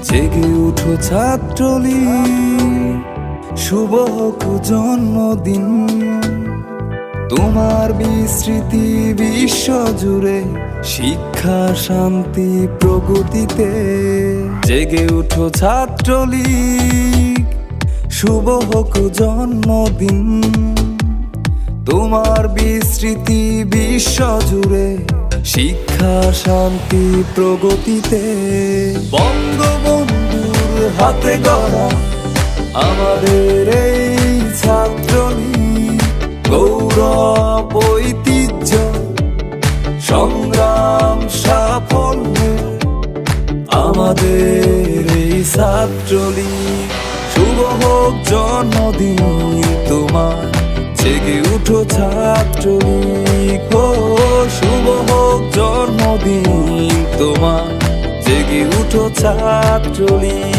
জেগে উঠো ছাত্রলীগ, শুভ হোক জন্মদিন। তোমার বিস্মৃতি বিশ্ব জুড়ে, শিক্ষা শান্তি প্রগতিতে। জেগে উঠো ছাত্রলীগ, শুভ হোক জন্মদিন। তোমার বিস্মৃতি বিশ্ব জুড়ে, শিক্ষা শান্তি প্রগতিতে। বঙ্গবন্ধুর হাতে গড়া আমাদের এই ছাত্রলীগ, গৌরব ঐতিহ্য সংগ্রাম সাফল্যে আমাদের এই ছাত্রলীগ। শুভ হোক জন্মদিন তোমার, জেগে উঠো ছাত্রলীগ। ও শুভ হোক জন্মদিন তোমার, জেগে উঠো ছাত্রলীগ।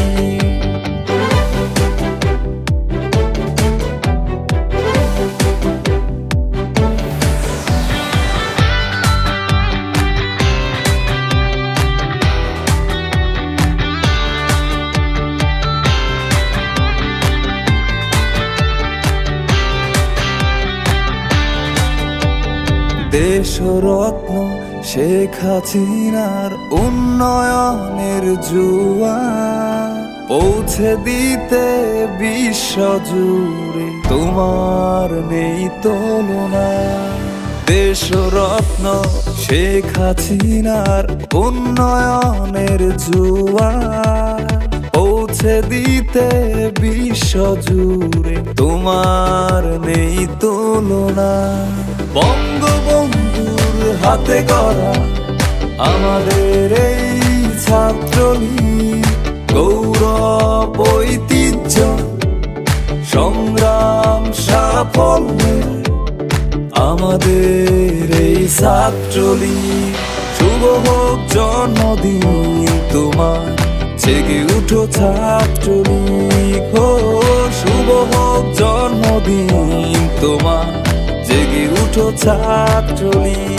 দেশরত্ন শেখ হাসিনার উন্নয়নের জোয়ার পৌঁছে দিতে বিশ্ব জুড়ে তোমার নেই তুলনা। দেশরত্ন শেখ হাসিনার উন্নয়নের জোয়ার পৌঁছে দিতে বিশ্ব জুড়ে তোমার নেই তুলনা। বঙ্গবন্ধুর হাতে গড়া আমাদের এই ছাত্রলীগ, গৌরব ঐতিহ্য সংগ্রাম সাফল্যে আমাদের এই ছাত্রলীগ। শুভ হোক জন্মদিন তোমার, জেগে উঠো ছাত্রলীগ। ও শুভ হোক জন্মদিন তোমার, জেগে উঠো ছাত্রলীগ।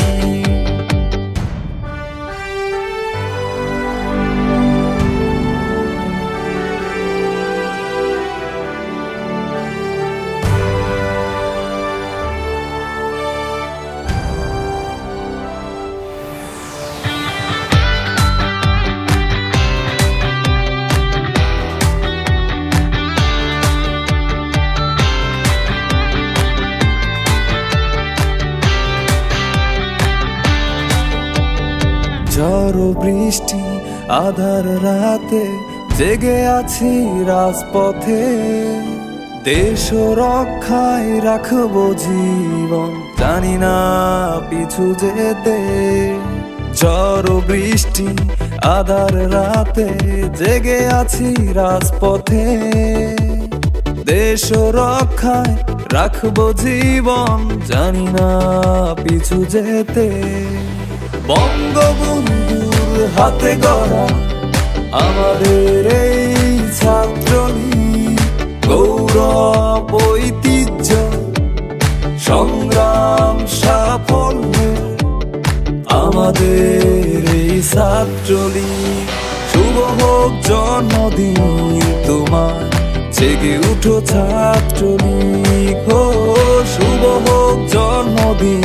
ঝড় বৃষ্টি আধার রাতে, জেগে আছি রাজপথে। দেশ রক্ষায় রাখবো জীবন, জানি না পিছু যেতে। ঝড় বৃষ্টি আধার রাতে, জেগে আছি রাজপথে। দেশ রক্ষায় রাখবো জীবন, জানি না পিছু যেতে। বঙ্গবন্ধুর হাতে গড়া আমাদের এই ছাত্রলীগ, গৌরব ঐতিহ্য সংগ্রাম সাফল্যে আমাদের এই ছাত্রলীগ। শুভ হোক জন্মদিন তোমার, জেগে উঠো ছাত্রলীগ। ও শুভ হোক জন্মদিন।